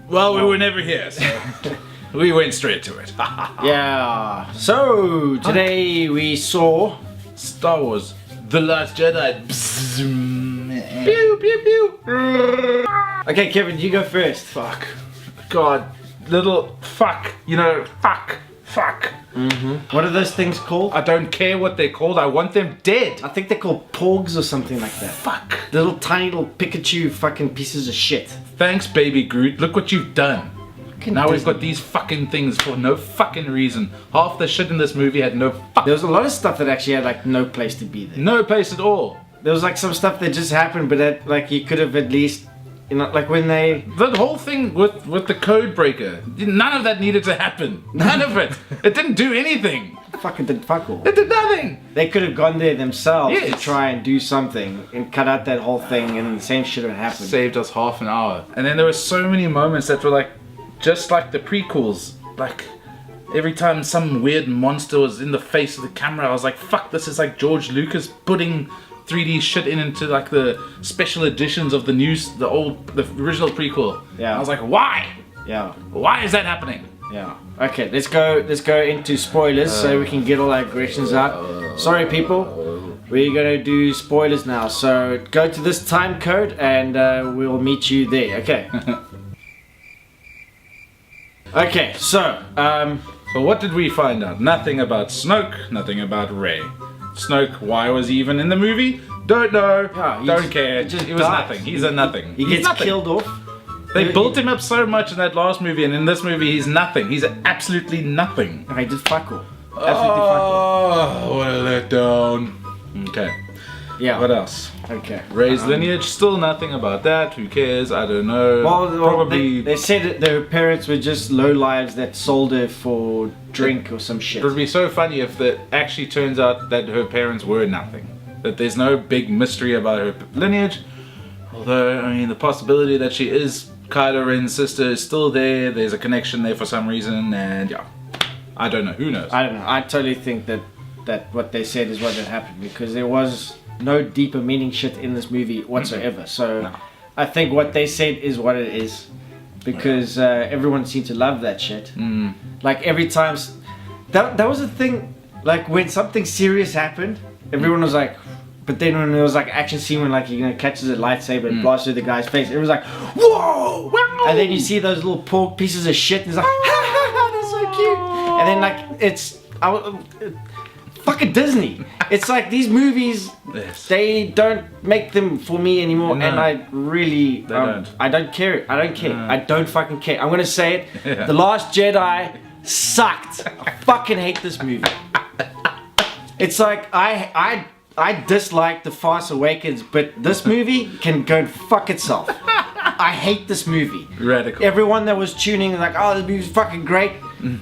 Well, we were never here, so we went straight to it. Yeah. So today we saw Star Wars: The Last Jedi. Pew pew pew. Okay, Kevin, you go first. Fuck. God. Little fuck. You know, fuck. What are those things called? I don't care what they're called. I want them dead. I think they're called porgs or something like that. Fuck. Little tiny little Pikachu fucking pieces of shit. Thanks, baby Groot. Look what you've done. Now we've Disney. got these fucking things for no fucking reason. Half the shit in this movie had no fuck. There was a lot of stuff that actually had like no place to be there. No place at all. There was like some stuff that just happened, but that like you could have at least, you know, like when they. The whole thing with the code breaker, none of that needed to happen. None of it. It didn't do anything. Fucking did fuck all. It did nothing. They could have gone there themselves to Yes. try and do something and cut out that whole thing, and the same shit would happen. Saved us half an hour. And then there were so many moments that were like, just like the prequels. Like, every time some weird monster was in the face of the camera, I was like, fuck, this is like George Lucas putting 3D shit into like the special editions of the original prequel. Yeah. I was like, why? Yeah, Why is that happening? yeah. Okay, let's go into spoilers so we can get all our aggressions out. Sorry, people. We're gonna do spoilers now. So go to this time code and we'll meet you there. Okay. Okay. So So what did we find out? Nothing about Snoke, nothing about Rey. Snoke, why was he even in the movie? Don't know. Yeah, he don't just- care. he just He was dies. nothing. He's a nothing. he He's gets nothing. killed off. They built him up so much in that last movie, and in this movie, he's nothing. He's absolutely nothing. Okay, just fuck all. Absolutely fuck all. Oh, what a letdown. Okay. Yeah. What else? Okay. Rey's lineage, still nothing about that. Who cares? I don't know. Well, Probably. they said that their parents were just low lives that sold her for drink or some shit. It would be so funny if it actually turns out that her parents were nothing. That there's no big mystery about her lineage. Although, I mean, the possibility that she is Kylo Ren's sister is still there. There's a connection there for some reason, and yeah. I don't know. Who knows? I don't know. I totally think that what they said is what had happened because there was no deeper meaning shit in this movie whatsoever. So No. I think what they said is what it is because everyone seemed to love that shit. Like every time, that was the thing. Like when something serious happened, everyone was like. But then when there was like action scene when like he catches a lightsaber and blasts through the guy's face, it was like whoa! And then you see those little pork pieces of shit, and it's like that's so cute. And then like it's fucking Disney. It's like these movies, Yes. they don't make them for me anymore, No. and I really don't. I don't care. I don't care. No. I don't fucking care. I'm gonna say it. Yeah. The Last Jedi sucked. I fucking hate this movie. It's like I dislike The Force Awakens, but this movie can go and fuck itself. I hate this movie. Radical. Everyone that was tuning like, oh, this movie's fucking great.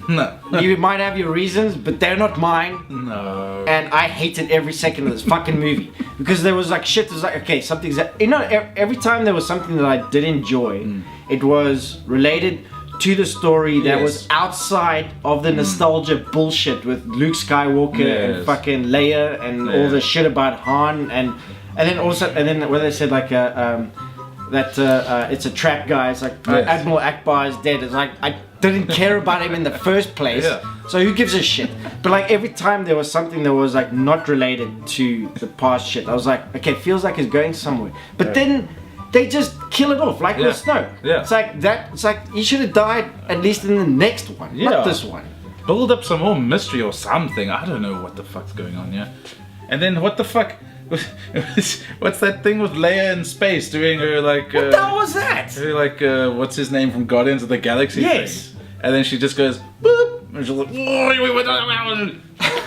No. You might have your reasons, but they're not mine. No. And I hated every second of this fucking movie because there was like shit. It was like, okay, something's every time there was something that I did enjoy, it was related to the story that Yes. was outside of the nostalgia bullshit with Luke Skywalker and Yes. fucking Leia and all the shit about Han and then also where they said like it's a trap guy. It's like Yes. Admiral Akbar is dead. It's like I didn't care about him in the first place. Yeah. So who gives a shit? But like every time there was something that was like not related to the past shit, I was like, okay, feels like it's going somewhere. But then they just kill it off, like with Snow. Yeah. It's like that. It's like he should have died at least in the next one, Yeah. not this one. Build up some more mystery or something. I don't know what the fuck's going on here. And then what the fuck? What's that thing with Leia in space doing her like? What the hell was that? Her like what's his name from Guardians of the Galaxy? Yes. Thing. And then she just goes boop, and she's like, "Whoa,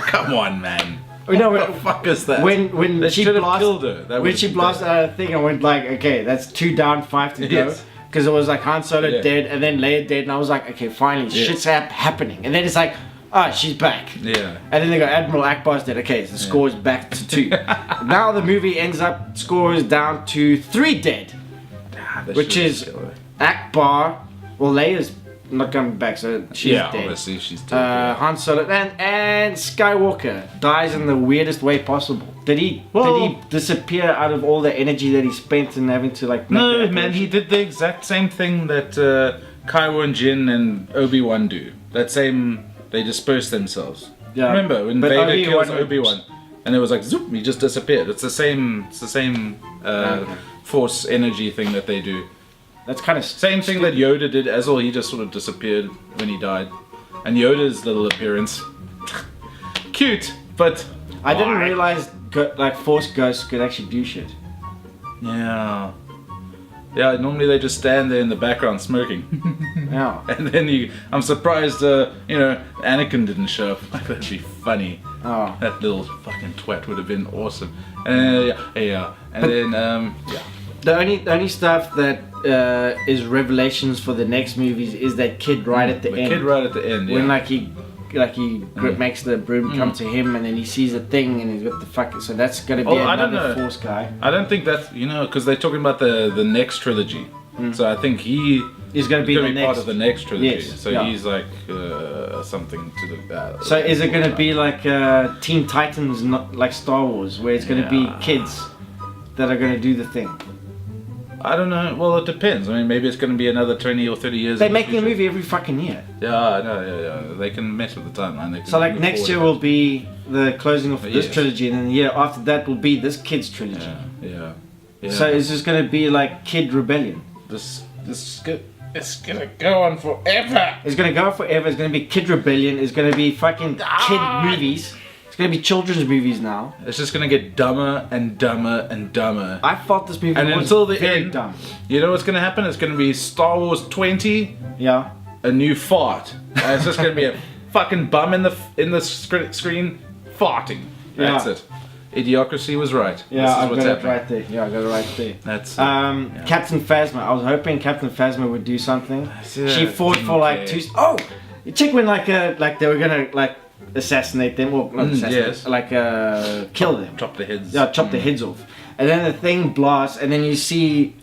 come on, man." You know, What the fuck is that? when They she should have blasted, killed her. That when would've she been blasted out of the thing, I went like, okay, that's 2 down, 5 to go. Yes. Because it was like Han Solo Yeah. dead and then Leia dead, and I was like, okay, finally, Yeah. shit's happening. And then it's like, ah, she's back. Yeah. And then they go, Admiral Akbar's dead. Okay, so the score is back to 2. Now the movie ends up, score is down to 3 dead. They Which should is kill her. Akbar, well, Leia's not coming back, so she's yeah, dead. obviously she's dead. Han Solo and Skywalker dies in the weirdest way possible. Did he disappear out of all the energy that he spent in having to like make No, the man, he apparition? did the exact same thing that Qui-Gon Jinn and Obi-Wan do. That same, they disperse themselves. Yeah. Remember when But Vader Obi-Wan- kills Obi-Wan, and it was like zoop, he just disappeared. It's the same force energy thing that they do. That's kind of Same thing that Yoda did as well. He just sort of disappeared when he died, and Yoda's little appearance, cute, but I didn't why? realize like Force ghosts could actually do shit. Yeah. Yeah, normally they just stand there in the background smoking. Yeah. And then I'm surprised, Anakin didn't show up. Like, that'd be funny. Oh. That little fucking twat would have been awesome. And then. The only stuff that is revelations for the next movies is that kid right at the end. Kid right at the end, yeah. When he makes the broom come to him, and then he sees a thing, and he's what the fuck. So that's gonna be I don't another know. Force guy. I don't think that's, because they're talking about the next trilogy. So I think He's gonna be the part next. of the next trilogy. Yes, So yeah. he's like something to the. So is it gonna be like Teen Titans, not like Star Wars, where it's gonna be kids that are gonna do the thing? I don't know. Well, it depends. I mean, maybe it's going to be another 20 or 30 years. They're in the making a future. movie every fucking year. Yeah, I know. Yeah. They can mess with the timeline. They can So like move next year forward. will be the closing of this Yes. trilogy, and then the year after that will be this kid's trilogy. Yeah. So it's just gonna be like Kid Rebellion. It's gonna go on forever. It's gonna go forever. It's gonna be Kid Rebellion. It's gonna be fucking kid movies. It's gonna be children's movies now. It's just gonna get dumber and dumber and dumber. I thought this movie And was until the very end, dumb. You know what's gonna happen? It's gonna be Star Wars 20, Yeah. a new fart. And it's just gonna be a fucking bum in the screen farting. That's Yeah. it. Idiocracy was right. Yeah, This is I've what's got it happening. right there. Yeah, I got it right there. That's Captain Phasma. I was hoping Captain Phasma would do something. Yeah, She fought for like okay. 2. Oh, you check when like they were gonna like assassinate them or not assassinate, yes. like kill them. chop the heads. Yeah, chop the heads off. And then the thing blasts, and then you see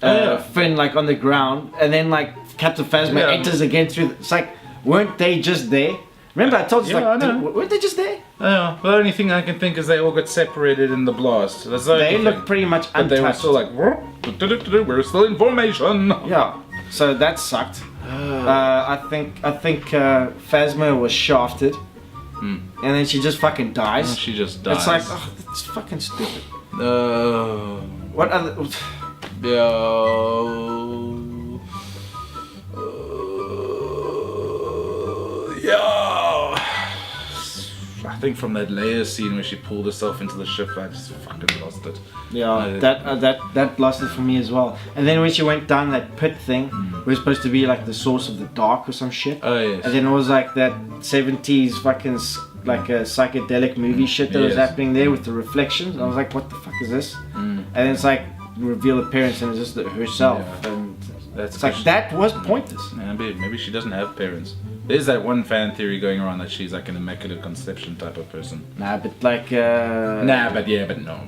Finn like on the ground, and then like Captain Phasma Yeah. enters again through. It's like, weren't they just there? Remember, I told you, Yeah, I know. weren't they just there? Yeah, the only thing I can think is they all got separated in the blast. That's the They only look thing. pretty much But they were untouched. still like, we're still in formation. Yeah, so that sucked. I think Phasma was shafted, and then she just fucking dies. She just dies. It's like, oh, it's fucking stupid. What other? Yeah. I think from that Leia scene where she pulled herself into the ship, I just fucking lost it. Yeah, that lost it for me as well. And then when she went down that pit thing, was supposed to be like the source of the dark or some shit. Oh yes. And then it was like that 70s fucking like a psychedelic movie shit that was Yes. happening there with the reflections. I was like, what the fuck is this? And then it's like reveal appearance and it's just herself. Yeah. And That's it's like that was pointless. Yeah, maybe she doesn't have parents. There's that one fan theory going around that she's like an immaculate conception type of person. Nah, but like But yeah, but no.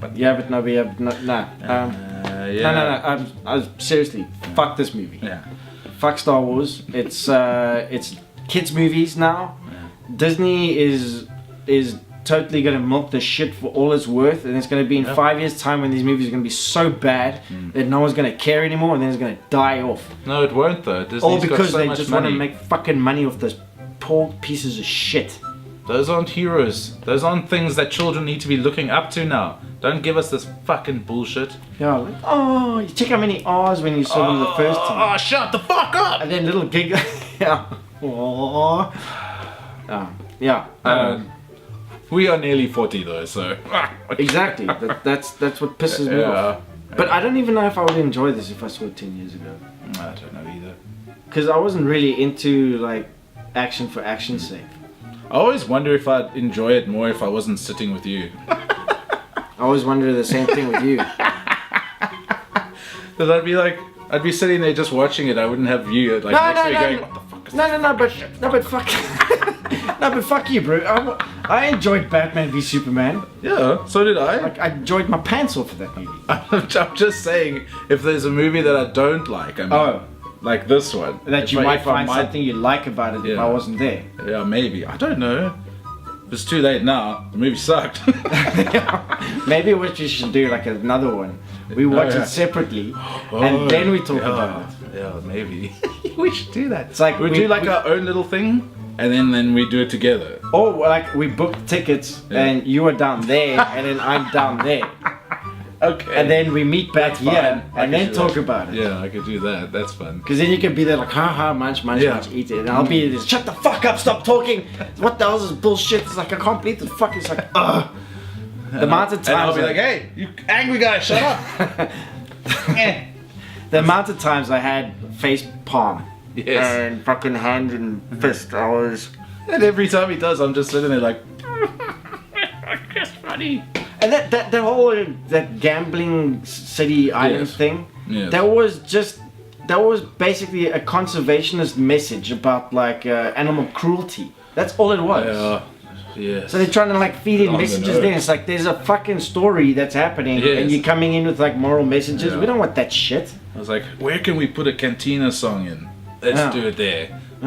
nah. Yeah. No. I seriously, fuck this movie. Yeah. Fuck Star Wars. It's kids movies now. Disney is totally gonna milk the shit for all it's worth, and it's gonna be in 5 years' time when these movies are gonna be so bad that no one's gonna care anymore, and then it's gonna die off. No, it won't though. Disney's All got because so they much just want to money. make fucking money off those poor pieces of shit. Those aren't heroes. Those aren't things that children need to be looking up to now. Don't give us this fucking bullshit. Yeah, like, oh, you check how many R's when you saw them the first time. Oh, shut the fuck up! And then little giggle. Yeah. Aww. Yeah. We are nearly 40 though, so. Exactly. That's what pisses me off. But I don't even know if I would enjoy this if I saw it 10 years ago. I don't know either. Because I wasn't really into like action for action's sake. I always wonder if I'd enjoy it more if I wasn't sitting with you. I always wonder the same thing with you. Because I'd be sitting there just watching it. I wouldn't have you like next to me going, what the fuck is But fuck. No, but fuck you, bro. I enjoyed Batman v Superman. Yeah, so did I. Like I enjoyed my pants off of that movie. I'm just saying, if there's a movie that I don't like, I mean, like this one. That you if might I find something you like about it if Yeah. I wasn't there. Yeah, maybe. I don't know. It's too late now. The movie sucked. Maybe what we should do, like another one. We watch it separately, and then we talk about it. Yeah, maybe. We should do that. It's like we do like our own little thing, and then we do it together. Or like we book tickets, and you are down there, and then I'm down there. Okay. And then we meet back here, and then talk about it. Yeah, I could do that. That's fun. Because then you can be there like, munch, eat it. And I'll be there, shut the fuck up, stop talking. What the hell is this bullshit? It's like, I can't believe the fuck. It's like, ugh. The amount of times. And I'll be like, hey, you angry guy, shut up. The amount of times I had face palm. Yes. And fucking hand and fist. I was. And every time he does, I'm just sitting there like, that's funny. And that whole that gambling city island thing, that was basically a conservationist message about like animal cruelty. That's all it was. Yeah. So they're trying to like feed in messages there. It's like there's a fucking story that's happening, and you're coming in with like moral messages. Yeah. We don't want that shit. I was like, where can we put a Cantina song in? Let's do it there. It's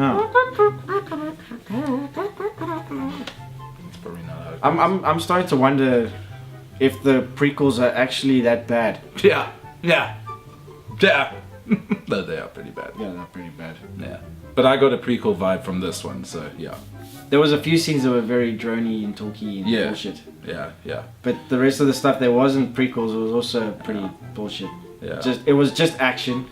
probably not how it goes. I'm starting to wonder if the prequels are actually that bad. Yeah. No, they are pretty bad. Yeah, they're pretty bad. Yeah. But I got a prequel vibe from this one, so yeah. There was a few scenes that were very drony and talky and bullshit. Yeah. But the rest of the stuff that wasn't prequels was also pretty bullshit. Yeah. It was just action.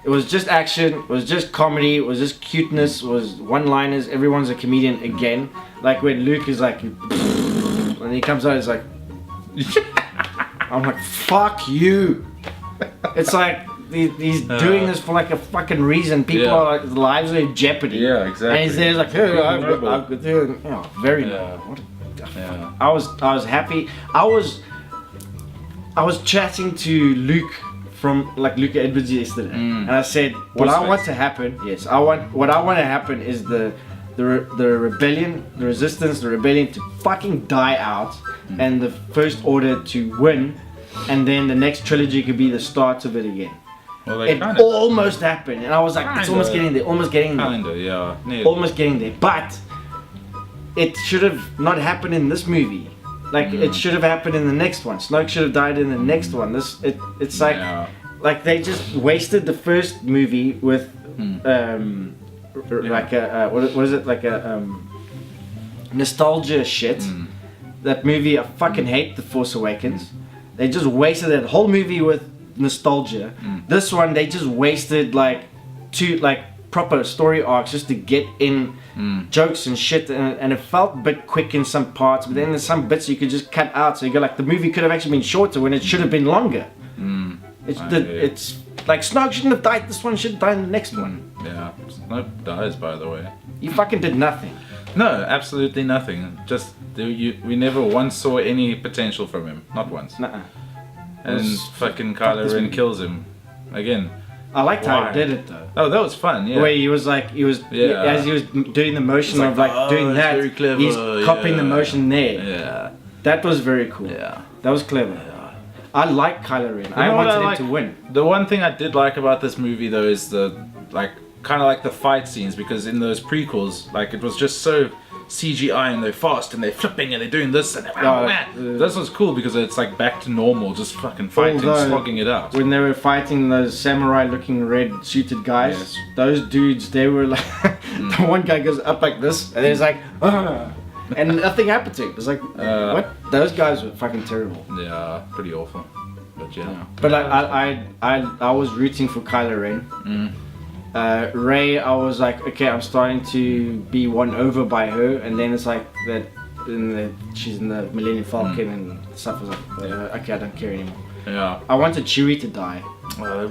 It was just action. It was just comedy. It was just cuteness. It was one-liners. Everyone's a comedian again. Like when Luke is like, when he comes out, he's like, I'm like, fuck you. It's like he's doing this for like a fucking reason. People are like, lives are in jeopardy. Yeah, exactly. And he's there like, hey, I'm doing, very noble. What I was happy. I was chatting to Luke from like Luca Edwards yesterday, and I said, what I want to happen is the rebellion, the resistance, the rebellion to fucking die out, and the First Order to win, and then the next trilogy could be the start of it again. Well, it almost happened, and I was like, it's almost getting there, almost getting there, but it should have not happened in this movie. Like it should have happened in the next one. Snoke should have died in the next one. It's like they just wasted the first movie with like a what is it, like a nostalgia shit. That movie, I fucking hate The Force Awakens. They just wasted that whole movie with nostalgia. This one they just wasted like two proper story arcs just to get in jokes and shit, and it felt a bit quick in some parts, but then there's some bits you could just cut out, so you go like, the movie could have actually been shorter when it should have been longer. It's like Snoke shouldn't have died, this one should die in the next one. Yeah, Snoke dies, by the way. You fucking did nothing. No, absolutely nothing. Just we never once saw any potential from him, not once. Nuh-uh. And fucking Kylo Ren kills him again. I liked how he did it though. Oh, that was fun, yeah. The way he was as he was doing the motion of doing that, he's copying the motion there. Yeah. That was very cool. Yeah. That was clever. Yeah. I like Kylo Ren. I wanted him to win. The one thing I did like about this movie though is the kind of like the fight scenes, because in those prequels, like it was just so CGI and they're fast and they're flipping and they're doing this and this was cool because it's like back to normal, just fucking fighting, slogging it out. When they were fighting those samurai looking red suited guys, those dudes, they were like the one guy goes up like this and he's like and nothing happened to him. It's like what? Those guys were fucking terrible. Yeah, pretty awful. But yeah. But I was rooting for Kylo Ren. Rey, I was like, okay, I'm starting to be won over by her, and then it's like that. She's in the Millennium Falcon and stuff. Was like, okay, I don't care anymore. Yeah. I wanted Chewie to die.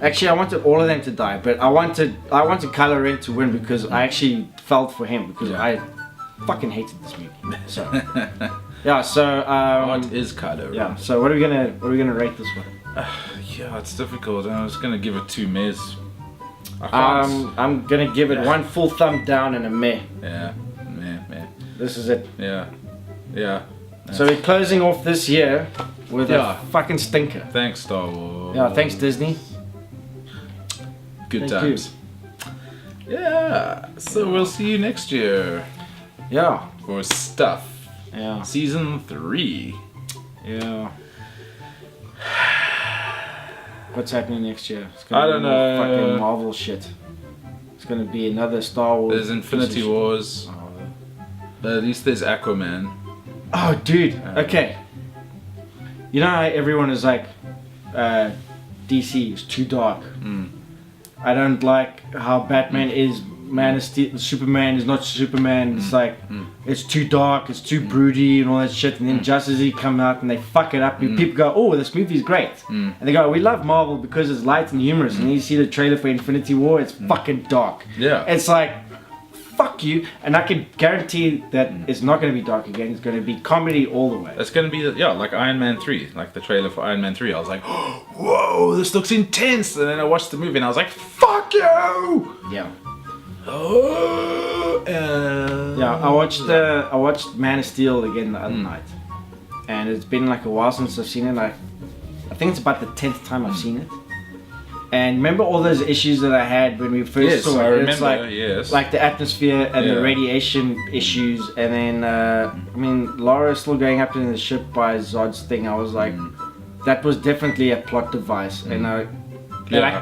Actually, I wanted all of them to die, but I wanted Kylo Ren to win because I actually felt for him because I fucking hated this movie. So yeah. So what is Kylo Ren? Yeah. So what are we gonna rate this one? Yeah, it's difficult. I was gonna give it 2 mehs. I'm gonna give it one full thumb down and a meh. Yeah, meh. This is it. Yeah. So we're closing off this year with a fucking stinker. Thanks, Star Wars. Yeah, thanks Disney. Good times. Yeah. So we'll see you next year. Yeah. For stuff. Yeah. Season 3. Yeah. What's happening next year? It's I be don't more know. Fucking Marvel shit. It's gonna be another Star Wars. There's Infinity piece of Wars. shit. But at least there's Aquaman. Oh, dude. Okay. You know how everyone is like, DC is too dark. I don't like how Batman is Man of Steel. Superman is not Superman. It's like it's too dark. It's too broody and all that shit. And then Justice League come out and they fuck it up. And people go, "Oh, this movie's great." And they go, "We love Marvel because it's light and humorous." And then you see the trailer for Infinity War. It's fucking dark. Yeah. It's like, fuck you. And I can guarantee that it's not going to be dark again. It's going to be comedy all the way. It's gonna be like Iron Man 3, like the trailer for Iron Man 3. I was like, whoa, this looks intense. And then I watched the movie and I was like, fuck you. Yeah. Oh, Yeah, I watched Man of Steel again the other night, and it's been like a while since I've seen it. I think it's about the 10th time I've seen it. And remember all those issues that I had when we first saw it? I remember. It's like, Yes, like the atmosphere and the radiation issues, and then I mean Laura still going up in the ship by Zod's thing. I was like, that was definitely a plot device, and I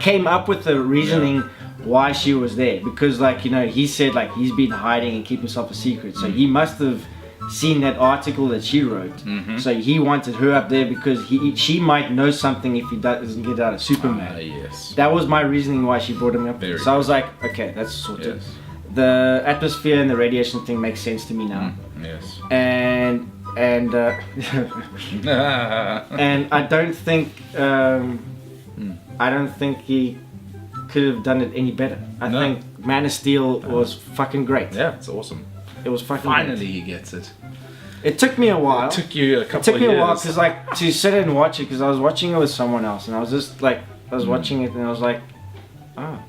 came up with the reasoning. Why she was there, because like, you know, he said like he's been hiding and keeping himself a secret, so he must have seen that article that she wrote. So he wanted her up there because she might know something if he doesn't get out of Superman. yes. That was my reasoning why she brought him up there. So I was like, okay, that's sorted. Yes. The atmosphere and the radiation thing makes sense to me now. Yes. And and I don't think he could have done it any better. I think Man of Steel was fucking great. Yeah, it's awesome. It was fucking Finally, great. he gets it. It took me a while. It took you a couple It took of me years. a while because like to sit and watch it, because I was watching it with someone else and I was just like watching it and I was like, oh,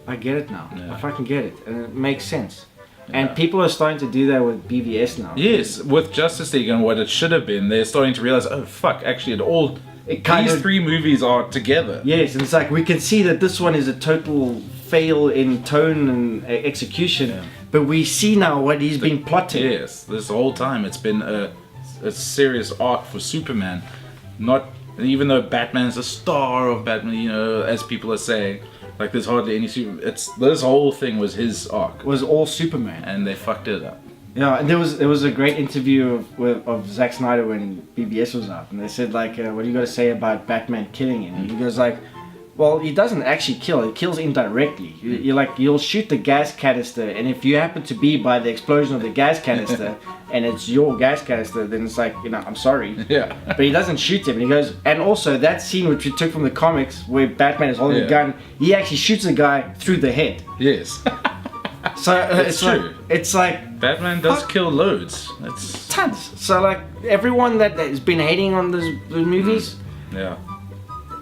I get it now. Yeah. I fucking get it, and it makes sense. And people are starting to do that with BVS now. Yes, with Justice League and what it should have been, they're starting to realize, oh fuck, actually these 3 movies are together. Yes, and it's like we can see that this one is a total fail in tone and execution, but we see now what he's been plotting. Yes, this whole time it's been a serious arc for Superman. Not even though Batman's the star of Batman, you know, as people are saying. Like there's hardly any this whole thing was his arc. It was all Superman, and they fucked it up. Yeah, and there was a great interview of Zack Snyder when BBS was out, and they said like, what do you got to say about Batman killing him? And he goes like, well, he doesn't actually kill; he kills indirectly. You'll shoot the gas canister, and if you happen to be by the explosion of the gas canister, and it's your gas canister, then it's like, you know, I'm sorry. Yeah. But he doesn't shoot him, and he goes, and also that scene which we took from the comics where Batman is holding a gun, he actually shoots the guy through the head. Yes. So it's true. It's like Batman does kill loads. That's tons. So like everyone that has been hating on the movies,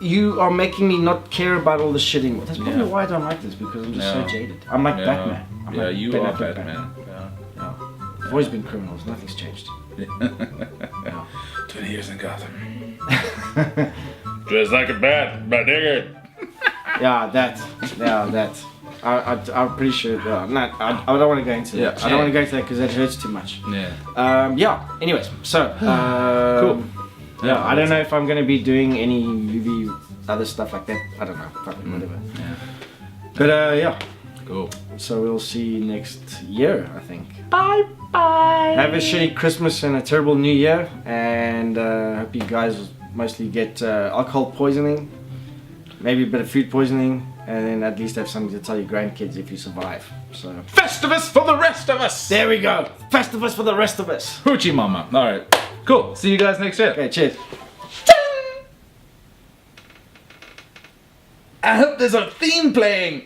you are making me not care about all the shit anymore. That's probably why I don't like this, because I'm just so jaded. I'm like Batman. I'm like you Ben are Affleck Batman. Yeah. I've always been criminals. Nothing's changed. 20 years in Gotham. Just like a bat, my nigga. That. I'm pretty sure. I don't want to go into that. I don't want to go into that because that hurts too much. Anyways, so cool. Yeah, I don't know if I'm gonna be doing any movie other stuff like that. I don't know. Fucking whatever. Yeah. But Cool. So we'll see you next year, I think. Bye bye. Have a shitty Christmas and a terrible New Year, and hope you guys mostly get alcohol poisoning, maybe a bit of food poisoning, and then at least have something to tell your grandkids if you survive. So Festivus for the rest of us. there we go. Festivus for the rest of us. Hoochie mama. All right. Cool. See you guys next year. Okay, cheers. I hope there's a theme playing.